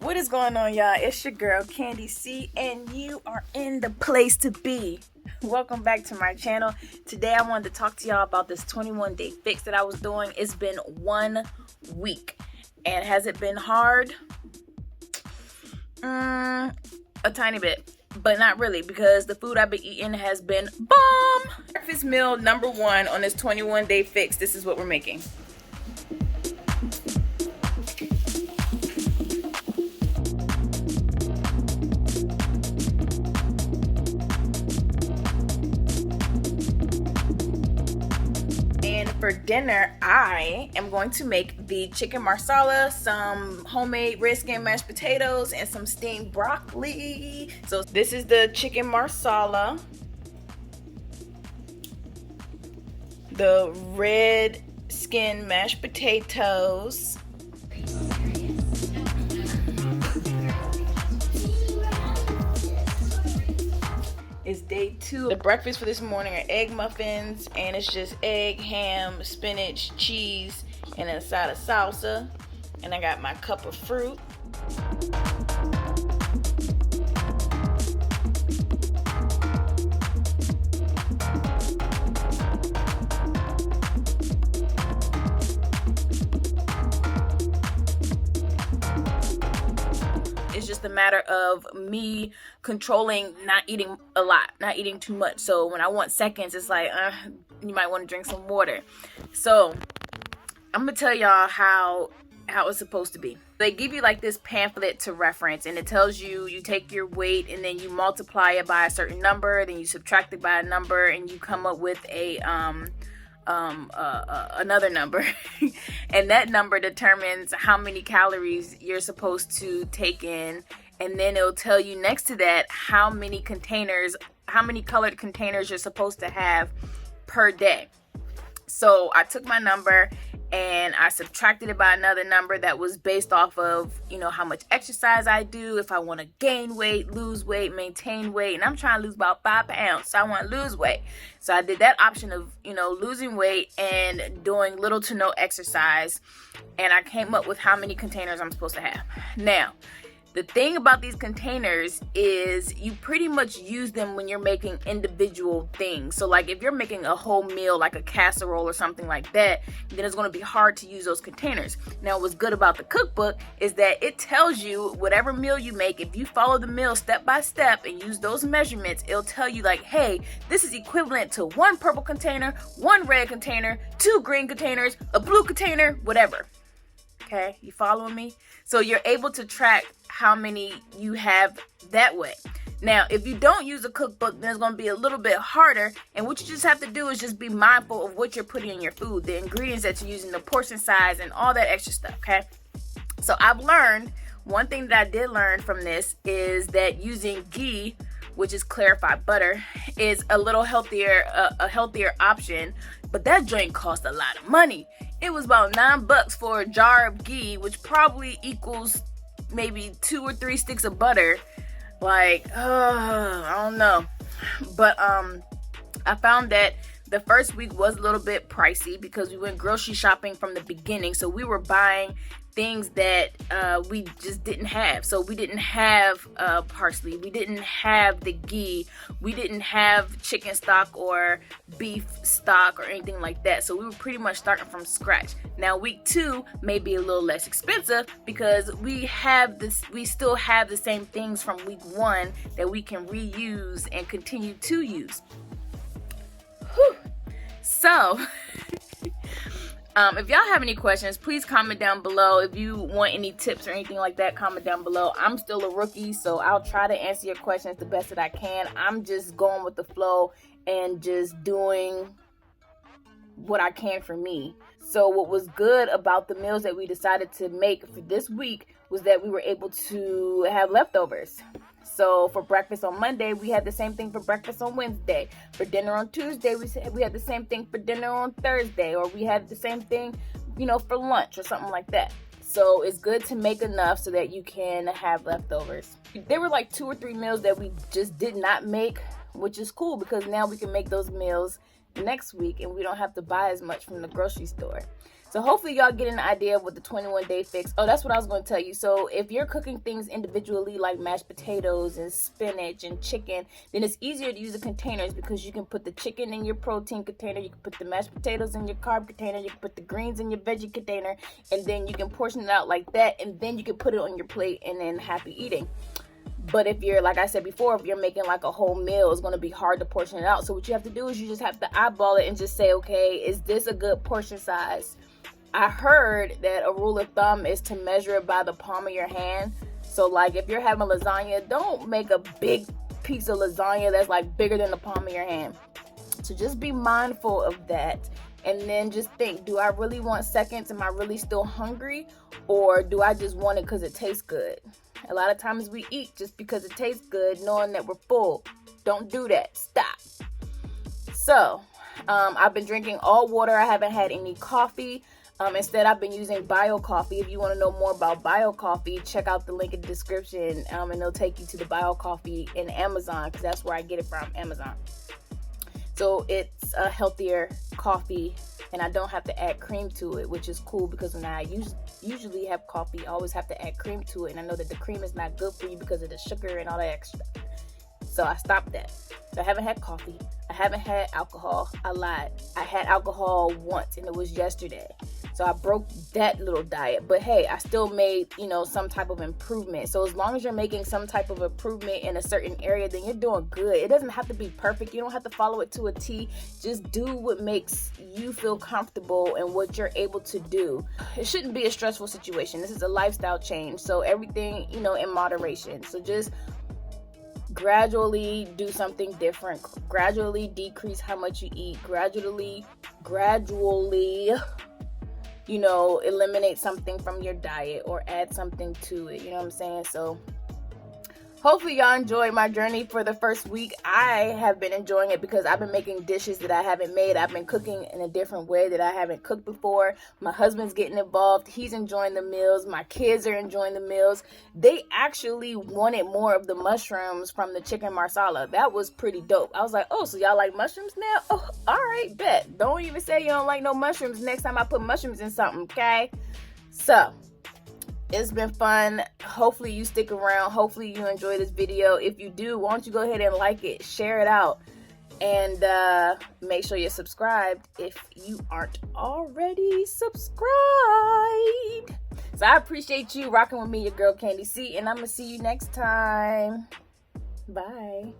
What is going on, y'all? It's your girl Candy C, and you are in the place to be. Welcome back to my channel. Today I wanted to talk to y'all about this 21-day fix that I was doing. It's been 1 week, and has it been hard? A tiny bit, but not really, because the food I've been eating has been bomb. Breakfast meal number 1 on this 21-day fix. This is what we're making. For dinner, I am going to make the chicken marsala, some homemade red skin mashed potatoes, and some steamed broccoli. So this is the chicken marsala, the red skin mashed potatoes, it's day 2. The breakfast for this morning are egg muffins, and it's just egg, ham, spinach, cheese, and then a side of salsa. And I got my cup of fruit. It's just a matter of me controlling not eating a lot, not eating too much. So when I want seconds, it's like, you might want to drink some water. So I'm gonna tell y'all how it's supposed to be. They give you like this pamphlet to reference, and it tells you take your weight and then you multiply it by a certain number, then you subtract it by a number, and you come up with a another number. And that number determines how many calories you're supposed to take in, and then it'll tell you next to that how many colored containers you're supposed to have per day. So I took my number and I subtracted it by another number that was based off of, how much exercise I do, if I want to gain weight, lose weight, maintain weight. And I'm trying to lose about 5 pounds, so I want to lose weight. So I did that option of, losing weight and doing little to no exercise. And I came up with how many containers I'm supposed to have. Now, the thing about these containers is you pretty much use them when you're making individual things. So like if you're making a whole meal, like a casserole or something like that, then it's going to be hard to use those containers. Now, what's good about the cookbook is that it tells you whatever meal you make, if you follow the meal step by step and use those measurements, it'll tell you like, hey, this is equivalent to 1 purple container, 1 red container, 2 green containers, a blue container, whatever. Okay, you following me? So you're able to track how many you have that way. Now, if you don't use a cookbook, then it's going to be a little bit harder. And what you just have to do is just be mindful of what you're putting in your food, the ingredients that you're using, the portion size, and all that extra stuff, okay? So I've learned, one thing that I did learn from this is that using ghee, which is clarified butter, is a little healthier, a healthier option. But that joint cost a lot of money. It was about $9 for a jar of ghee, which probably equals maybe 2 or 3 sticks of butter. Like, I don't know. But I found that the first week was a little bit pricey because we went grocery shopping from the beginning. So we were buying things that we just didn't have. So we didn't have parsley, we didn't have the ghee, we didn't have chicken stock or beef stock or anything like that. So we were pretty much starting from scratch. Now week 2 may be a little less expensive because we still have the same things from week 1 that we can reuse and continue to use. Whew. So if y'all have any questions, please comment down below. If you want any tips or anything like that, comment down below. I'm still a rookie, so I'll try to answer your questions the best that I can. I'm just going with the flow and just doing what I can for me. So what was good about the meals that we decided to make for this week was that we were able to have leftovers. So for breakfast on Monday, we had the same thing for breakfast on Wednesday. For dinner on Tuesday, we had the same thing for dinner on Thursday. Or we had the same thing, for lunch or something like that. So it's good to make enough so that you can have leftovers. There were like 2 or 3 meals that we just did not make, which is cool because now we can make those meals next week and we don't have to buy as much from the grocery store. So hopefully y'all get an idea of what the 21-day fix. Oh, that's what I was going to tell you. So if you're cooking things individually like mashed potatoes and spinach and chicken, then it's easier to use the containers because you can put the chicken in your protein container, you can put the mashed potatoes in your carb container, you can put the greens in your veggie container, and then you can portion it out like that, and then you can put it on your plate and then happy eating. But if you're, like I said before, if you're making like a whole meal, it's going to be hard to portion it out. So what you have to do is you just have to eyeball it and just say, okay, is this a good portion size? I heard that a rule of thumb is to measure it by the palm of your hand. So like if you're having lasagna, don't make a big piece of lasagna that's like bigger than the palm of your hand. So just be mindful of that. And then just think, do I really want seconds? Am I really still hungry? Or do I just want it because it tastes good? A lot of times we eat just because it tastes good, knowing that we're full. Don't do that. Stop. So I've been drinking all water. I haven't had any coffee. Instead, I've been using bio coffee. If you want to know more about bio coffee, check out the link in the description, and they'll take you to the bio coffee in Amazon, because that's where I get it from, Amazon. So it's a healthier coffee, and I don't have to add cream to it, which is cool, because when I usually have coffee, I always have to add cream to it, and I know that the cream is not good for you because of the sugar and all that extra. So I stopped that. So I haven't had coffee. I haven't had alcohol. I lied. I had alcohol once, and it was yesterday. So I broke that little diet. But hey, I still made, some type of improvement. So as long as you're making some type of improvement in a certain area, then you're doing good. It doesn't have to be perfect. You don't have to follow it to a T. Just do what makes you feel comfortable and what you're able to do. It shouldn't be a stressful situation. This is a lifestyle change. So everything, in moderation. So just gradually do something different. Gradually decrease how much you eat. Gradually, eliminate something from your diet or add something to it. You know what I'm saying? So hopefully y'all enjoyed my journey for the first week. I have been enjoying it because I've been making dishes that I haven't made. I've been cooking in a different way that I haven't cooked before. My husband's getting involved. He's enjoying the meals. My kids are enjoying the meals. They actually wanted more of the mushrooms from the chicken marsala. That was pretty dope. I was like, oh, so y'all like mushrooms now? Oh, all right, bet. Don't even say you don't like no mushrooms next time I put mushrooms in something, okay? So it's been fun. Hopefully you stick around. Hopefully you enjoy this video. If you do, why don't you go ahead and like it, share it out, and make sure you're subscribed if you aren't already subscribed. So I appreciate you rocking with me, your girl Candy C, and I'm gonna see you next time. Bye.